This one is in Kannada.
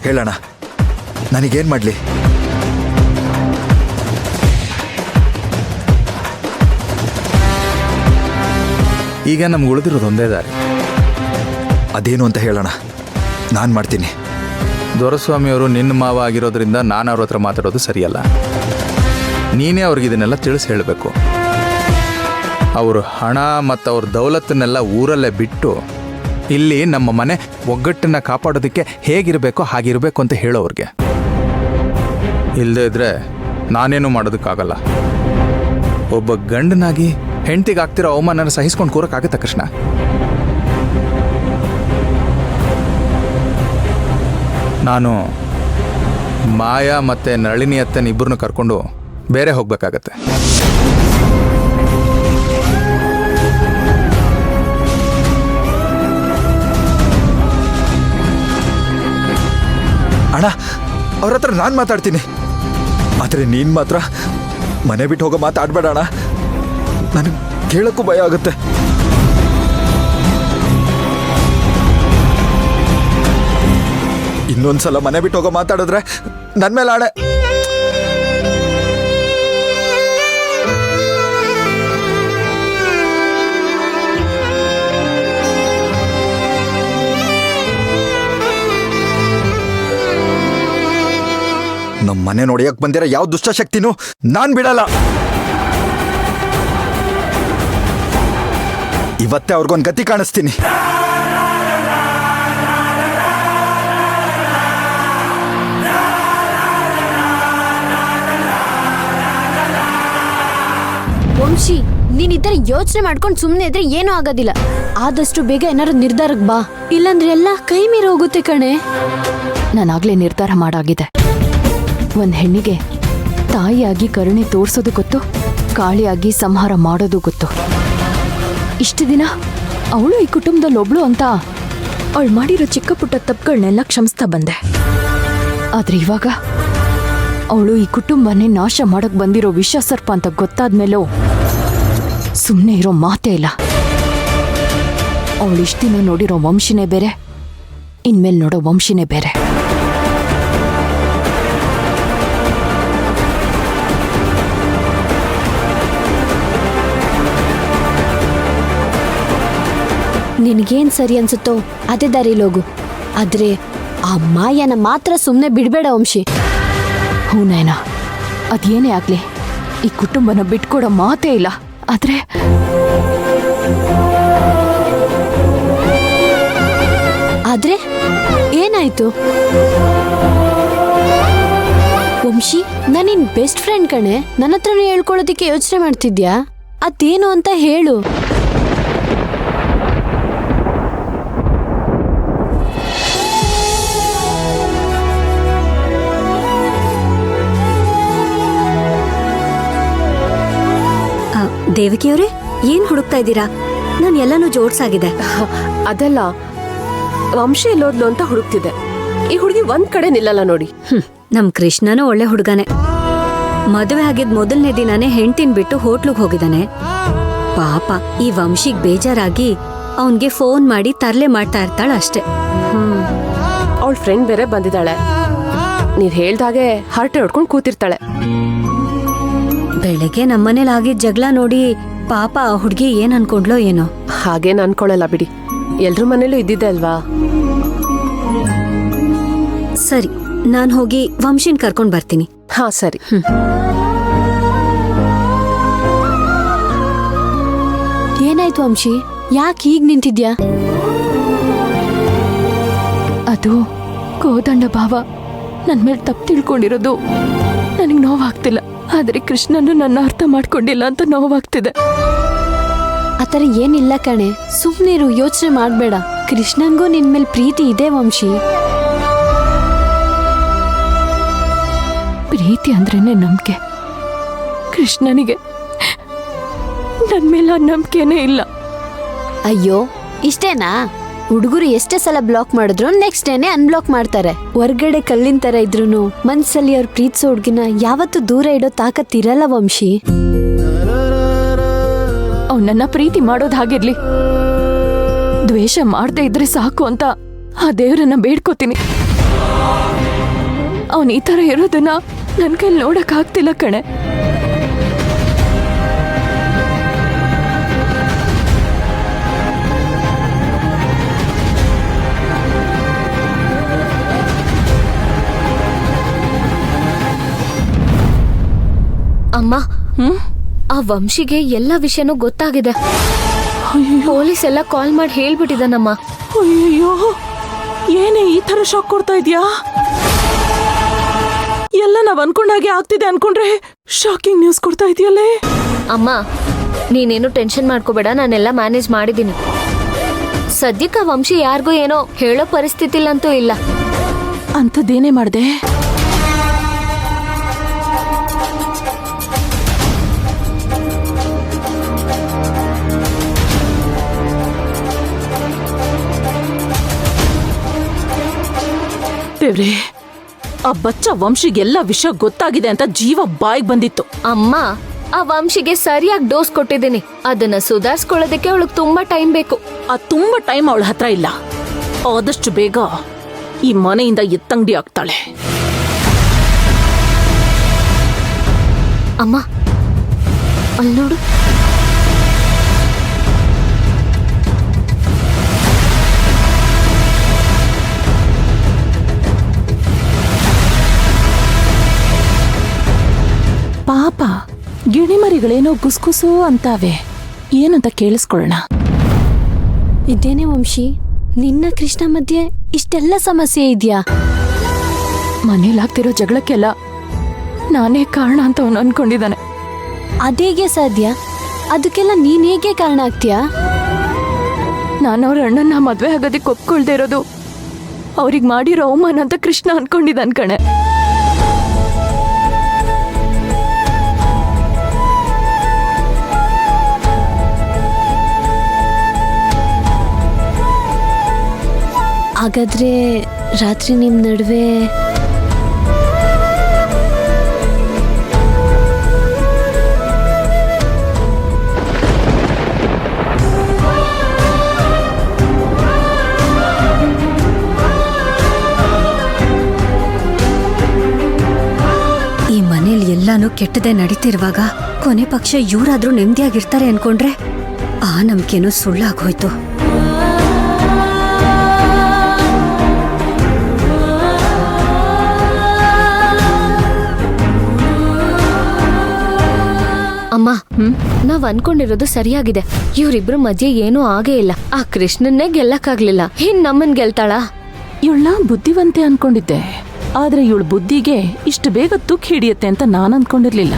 ಹೇಳೋಣ, ನನಗೇನು ಮಾಡಲಿ? ಈಗ ನಮ್ಗೆ ಉಳಿದಿರೋದು ಒಂದೇ ದಾರಿ. ಅದೇನು ಅಂತ ಹೇಳೋಣ, ನಾನು ಮಾಡ್ತೀನಿ. ದೊರೆಸ್ವಾಮಿಯವರು ನಿನ್ನ ಮಾವ ಆಗಿರೋದ್ರಿಂದ ನಾನು ಅವ್ರ ಹತ್ರ ಮಾತಾಡೋದು ಸರಿಯಲ್ಲ. ನೀನೇ ಅವ್ರಿಗೆ ಇದನ್ನೆಲ್ಲ ತಿಳಿಸಿ ಹೇಳಬೇಕು. ಅವರು ಹಣ ಮತ್ತು ಅವ್ರ ದೌಲತ್ತನ್ನೆಲ್ಲ ಊರಲ್ಲೇ ಬಿಟ್ಟು ಇಲ್ಲಿ ನಮ್ಮ ಮನೆ ಒಗ್ಗಟ್ಟನ್ನು ಕಾಪಾಡೋದಕ್ಕೆ ಹೇಗಿರಬೇಕೋ ಹಾಗಿರಬೇಕು ಅಂತ ಹೇಳೋವ್ರಿಗೆ. ಇಲ್ಲದೇ ಇದ್ರೆ ನಾನೇನು ಮಾಡೋದಕ್ಕಾಗಲ್ಲ. ಒಬ್ಬ ಗಂಡನಾಗಿ ಹೆಂಡತಿಗೆ ಆಗ್ತಿರೋ ಅವಮಾನನ ಸಹಿಸ್ಕೊಂಡು ಕೂರಕ್ಕಾಗತ್ತಾ ಕೃಷ್ಣ? ನಾನು ಮಾಯಾ ಮತ್ತು ನಳಿನಿ ಅತ್ತನ ಇಬ್ಬರನ್ನು ಕರ್ಕೊಂಡು ಬೇರೆ ಹೋಗ್ಬೇಕಾಗತ್ತೆ. ಅಣ್ಣ, ಅವ್ರ ಹತ್ರ ನಾನು ಮಾತಾಡ್ತೀನಿ. ಆದರೆ ನೀನು ಮಾತ್ರ ಮನೆ ಬಿಟ್ಟು ಹೋಗೋ ಮಾತಾಡಬೇಡ ಅಣ್ಣ. ನನಗೆ ಕೇಳೋಕ್ಕೂ ಭಯ ಆಗುತ್ತೆ. ಇನ್ನೊಂದ್ಸಲ ಮನೆ ಬಿಟ್ಟು ಹೋಗೋ ಮಾತಾಡಿದ್ರೆ ನನ್ನ ಮೇಲೆ ಆಣೆ. ನಮ್ಮ ಮನೆ ನೋಡಿಯಕ್ಕೆ ಬಂದಿರೋ ಯಾವ ದುಷ್ಟಶಕ್ತಿನೂ ನಾನು ಬಿಡಲ್ಲ. ಇವತ್ತೇ ಅವ್ರಿಗೊಂದು ಗತಿ ಕಾಣಿಸ್ತೀನಿ. ವಂಶಿ, ನೀನ್ ಈ ತರ ಯೋಚನೆ ಮಾಡ್ಕೊಂಡು ಸುಮ್ಮನೆ ಇದ್ರೆ ಏನೂ ಆಗೋದಿಲ್ಲ. ಆದಷ್ಟು ಬೇಗ ಏನಾರು ನಿರ್ಧಾರಕ್ಕೆ ಬಾ, ಇಲ್ಲಾಂದ್ರೆ ಎಲ್ಲ ಕೈ ಮೀರಿ ಹೋಗುತ್ತೆ ಕಣೆ. ನಾನಾಗ್ಲೇ ನಿರ್ಧಾರ ಮಾಡಾಗಿದೆ. ಒಂದ್ ಹೆಣ್ಣಿಗೆ ತಾಯಿಯಾಗಿ ಕರುಣೆ ತೋರ್ಸೋದು ಗೊತ್ತು, ಕಾಳಿಯಾಗಿ ಸಂಹಾರ ಮಾಡೋದು ಗೊತ್ತು. ಇಷ್ಟು ದಿನ ಅವಳು ಈ ಕುಟುಂಬದಲ್ಲಿ ಒಬ್ಳು ಅಂತ ಅವಳು ಮಾಡಿರೋ ಚಿಕ್ಕ ಪುಟ್ಟ ತಪ್ಪುಗಳನ್ನೆಲ್ಲ ಕ್ಷಮಿಸ್ತಾ ಬಂದೆ. ಆದ್ರೆ ಇವಾಗ ಅವಳು ಈ ಕುಟುಂಬನೇ ನಾಶ ಮಾಡಕ್ ಬಂದಿರೋ ವಿಷಸರ್ಪ ಅಂತ ಗೊತ್ತಾದ್ಮೇಲೂ ಸುಮ್ಮನೆ ಇರೋ ಮಾತೇ ಇಲ್ಲ. ಅವಳು ಇಷ್ಟು ದಿನ ನೋಡಿರೋ ವಂಶಿನೇ ಬೇರೆ, ಇನ್ಮೇಲೆ ನೋಡೋ ವಂಶಿನೇ ಬೇರೆ. ನಿನಗೇನ್ ಸರಿ ಅನ್ಸುತ್ತೋ ಅದೇ ದಾರಿಲಿ ಹೋಗು. ಆದ್ರೆ ಆ ಮಾಯನ ಮಾತ್ರ ಸುಮ್ಮನೆ ಬಿಡಬೇಡ ವಂಶಿ. ಹ್ಞೂ ನಯನ, ಅದೇನೇ ಆಗ್ಲಿ ಈ ಕುಟುಂಬನ ಬಿಟ್ಕೊಡೋ ಮಾತೇ ಇಲ್ಲ. ಆದ್ರೆ ಆದ್ರೆ ಏನಾಯ್ತು ವಂಶಿ? ನಾನು ನಿನ್ ಬೆಸ್ಟ್ ಫ್ರೆಂಡ್ ಕಣೆ, ನನ್ನ ಹತ್ರನೂ ಹೇಳ್ಕೊಳ್ಳೋದಿಕ್ಕೆ ಯೋಚನೆ ಮಾಡ್ತಿದ್ಯಾ? ಅದೇನು ಅಂತ ಹೇಳು. ದೇವಕಿಯವರೇ, ಏನ್ ಹುಡುಕ್ತಾ ಇದ್ದೀರಾ? ನಾನು ಎಲ್ಲಾನು ಜೋಡ್ಸಾಗಿದೆ. ಅದಲ್ಲ, ವಂಶಿ ಎಲ್ಲೋದ್ಲು ಅಂತ ಹುಡುಕ್ತಿದೆ. ಈ ಹುಡುಗಿ ಒಂದ್ ಕಡೆ ನಿಲ್ಲಲ್ಲ ನೋಡಿ. ನಮ್ ಕೃಷ್ಣನೂ ಒಳ್ಳೆ ಹುಡುಗನೇ. ಮದುವೆ ಆಗಿದ್ ಮೊದಲನೇ ದಿನಾನೇ ಹೆಂಡ್ತಿನ್ ಬಿಟ್ಟು ಹೋಟ್ಲಿಗೆ ಹೋಗಿದ್ದಾನೆ. ಪಾಪ ಈ ವಂಶಿಗ್ ಬೇಜಾರಾಗಿ ಅವನ್ಗೆ ಫೋನ್ ಮಾಡಿ ತರ್ಲೆ ಮಾಡ್ತಾ ಇರ್ತಾಳ ಅಷ್ಟೇ. ಅವಳ ಫ್ರೆಂಡ್ ಬೇರೆ ಬಂದಿದ್ದಾಳೆ. ನೀವ್ ಹೇಳ್ದಾಗೆ ಹರಟೆ ಹೊಡ್ಕೊಂಡು ಕೂತಿರ್ತಾಳೆ. ಬೆಳಗ್ಗೆ ನಮ್ಮನೇಲಿ ಆಗಿದ್ ಜಗಳ ನೋಡಿ ಪಾಪ ಆ ಹುಡ್ಗಿ ಏನ್ ಅನ್ಕೊಂಡ್ಲೋ ಏನೋ. ಹಾಗೇನ್ ಅನ್ಕೊಳಲ್ಲ ಬಿಡಿ, ಎಲ್ರ ಮನೇಲೂ ಇದ್ದಿದ್ದೆ ಅಲ್ವಾ. ಸರಿ, ನಾನ್ ಹೋಗಿ ವಂಶಿನ್ ಕರ್ಕೊಂಡ್ ಬರ್ತೀನಿ. ಹಾ ಸರಿ. ಏನಾಯ್ತು ವಂಶಿ? ಯಾಕೆ ಹೀಗ್ ನಿಂತಿದ್ಯಾ? ಅದು ಕೋದಂಡ ಭಾವ ನನ್ನ ಮೇಲೆ ತಪ್ಪು ತಿಳ್ಕೊಂಡಿರೋದು ನನಗೆ ನೋವಾಗ್ತಿಲ್ಲ. ಆದ್ರೆ ಕೃಷ್ಣನ್ನು ನನ್ನ ಅರ್ಥ ಮಾಡ್ಕೊಂಡಿಲ್ಲ ಅಂತ ನೋವಾಗ್ತಿದೆ. ಆತರ ಏನಿಲ್ಲ ಕಣೆ, ಸುಮ್ನಿರು, ಯೋಚನೆ ಮಾಡ್ಬೇಡ. ಕೃಷ್ಣನ್ಗೂ ನಿನ್ ಮೇಲೆ ಪ್ರೀತಿ ಇದೆ ವಂಶಿ. ಪ್ರೀತಿ ಅಂದ್ರೇನೆ ನಂಬಿಕೆ. ಕೃಷ್ಣನಿಗೆ ನನ್ನ ಮೇಲೆ ಆ ನಂಬಿಕೆನೇ ಇಲ್ಲ. ಅಯ್ಯೋ, ಇಷ್ಟೇನಾ? ಹುಡುಗರು ಎಷ್ಟೇ ಸಲ ಬ್ಲಾಕ್ ಮಾಡಿದ್ರು ನೆಕ್ಸ್ಟ್ ಡೇನೆ ಅನ್ಬ್ಲಾಕ್ ಮಾಡ್ತಾರೆ. ಹೊರ್ಗಡೆ ಕಲ್ಲಿನ ತರ ಇದ್ರು ಮನ್ಸಲ್ಲಿ ಅವ್ರ ಪ್ರೀತಿಸೋ ಹುಡ್ಗಿನ ಯಾವತ್ತೂ ದೂರ ಇಡೋ ತಾಕತ್ತಿರಲ್ಲ ವಂಶಿ. ಅವನನ್ನ ಪ್ರೀತಿ ಮಾಡೋದ್ ಹಾಗಿರ್ಲಿ, ದ್ವೇಷ ಮಾಡದೆ ಇದ್ರೆ ಸಾಕು ಅಂತ ಆ ದೇವರನ್ನ ಬೇಡ್ಕೋತೀನಿ. ಅವನ್ ಈ ತರ ಇರೋದನ್ನ ನನ್ ಕೈಲಿ ನೋಡಕ್ ಆಗ್ತಿಲ್ಲ ಕಣೆ. ಅಮ್ಮ, ಆ ವಂಶಿಗೆ ಎಲ್ಲ ವಿಷಯನೂ ಗೊತ್ತಾಗಿದೆ. ಪೊಲೀಸ್ ಎಲ್ಲ ಕಾಲ್ ಮಾಡಿ ಹೇಳ್ಬಿಟ್ಟಿದಾನಮ್ಮ. ಅಯ್ಯೋ, ಏನೇ ಈ ತರ ಶಾಕ್ ಕೊಡ್ತಾ ಇದ್ಯಾ? ಎಲ್ಲ ನಾವ್ ಅನ್ಕೊಂಡಾಗೆ ಆಗ್ತಿದೆ ಅನ್ಕೊಂಡ್ರೆ ಶಾಕಿಂಗ್ ನ್ಯೂಸ್ ಕೊಡ್ತಾ ಇದೆಯಲ್ಲೇ. ಅಮ್ಮ, ನೀನೇನು ಟೆನ್ಷನ್ ಮಾಡ್ಕೋಬೇಡ, ನಾನೆಲ್ಲ ಮ್ಯಾನೇಜ್ ಮಾಡಿದ್ದೀನಿ. ಸದ್ಯಕ್ಕೆ ಆ ವಂಶಿ ಯಾರಿಗೂ ಏನೋ ಹೇಳೋ ಪರಿಸ್ಥಿತಿಲಂತೂ ಇಲ್ಲ. ಅಂಥದ್ದೇನೇ ಮಾಡ್ದೆ? ದೇವ್ರೆ, ಆ ಬಚ್ಚ ವಂಶಿಗೆಲ್ಲ ವಿಷಯ ಗೊತ್ತಾಗಿದೆ ಅಂತ ಜೀವ ಬಾಯಿಗೆ ಬಂದಿತ್ತು. ಅಮ್ಮ, ಆ ವಂಶಿಗೆ ಸರಿಯಾಗಿ ಡೋಸ್ ಕೊಟ್ಟಿದ್ದೀನಿ. ಅದನ್ನ ಸುಧಾರಿಸ್ಕೊಳ್ಳೋದಕ್ಕೆ ಅವಳಿಗೆ ತುಂಬಾ ಟೈಮ್ ಬೇಕು. ಆ ತುಂಬಾ ಟೈಮ್ ಅವಳ ಹತ್ರ ಇಲ್ಲ. ಆದಷ್ಟು ಬೇಗ ಈ ಮನೆಯಿಂದ ಎತ್ತಂಗಡಿ ಆಗ್ತಾಳೆ. ಅಮ್ಮ, ಅಲ್ಲಿ ನೋಡು. ಪಾಪ, ಗಿಣಿಮರಿಗಳೇನೋ ಗುಸ್ಗುಸು ಅಂತಾವೆ. ಏನಂತ ಕೇಳಿಸ್ಕೊಳ್ಳೋಣ. ಇದೇನೇ ವಂಶಿ, ನಿನ್ನ ಕೃಷ್ಣ ಮಧ್ಯೆ ಇಷ್ಟೆಲ್ಲ ಸಮಸ್ಯೆ ಇದೆಯಾ? ಮನೇಲಾಗ್ತಿರೋ ಜಗಳಕ್ಕೆಲ್ಲ ನಾನೇ ಕಾರಣ ಅಂತ ಅವನು ಅನ್ಕೊಂಡಿದ್ದಾನೆ. ಅದೇಗೆ ಸಾಧ್ಯ? ಅದಕ್ಕೆಲ್ಲ ನೀನ್ ಹೇಗೆ ಕಾರಣ ಆಗ್ತೀಯಾ? ನಾನು ಅವ್ರ ಅಣ್ಣನ ಮದ್ವೆ ಆಗೋದಕ್ಕೆ ಒಪ್ಕೊಳ್ದೇ ಇರೋದು ಅವ್ರಿಗೆ ಮಾಡಿರೋ ಅವಮಾನ ಅಂತ ಕೃಷ್ಣ ಅನ್ಕೊಂಡಿದ್ದಾನ್ ಕಣೆ. ಹಾಗಾದ್ರೆ ರಾತ್ರಿ ನಿಮ್ ನಡುವೆ ಈ ಮನೇಲಿ ಎಲ್ಲಾನು ಕೆಟ್ಟದೇ ನಡೀತಿರುವಾಗ ಕೊನೆ ಪಕ್ಷ ಇವರಾದ್ರೂ ನೆಮ್ಮದಿಯಾಗಿರ್ತಾರೆ ಅನ್ಕೊಂಡ್ರೆ ಆ ನಂಬಿಕೆನೂ ಸುಳ್ಳಾಗೋಯ್ತು. ಅಮ್ಮ, ನಾವ್ ಅನ್ಕೊಂಡಿರೋದು ಸರಿಯಾಗಿದೆ. ಇವ್ರಿಬ್ರು ಮಧ್ಯೆ ಏನೂ ಆಗೇ ಇಲ್ಲ. ಆ ಕೃಷ್ಣನ್ನೇ ಗೆಲ್ಲಕ್ಕಾಗ್ಲಿಲ್ಲ, ಇನ್ ನಮ್ಮನ್ ಗೆಲ್ತಾಳ? ಇವಳ ಬುದ್ಧಿವಂತೆ ಅನ್ಕೊಂಡಿದ್ದೆ, ಆದ್ರೆ ಇವಳ ಬುದ್ಧಿಗೆ ಇಷ್ಟು ಬೇಗ ತುಕ್ ಹಿಡಿಯುತ್ತೆ ಅಂತ ನಾನು ಅನ್ಕೊಂಡಿರ್ಲಿಲ್ಲ.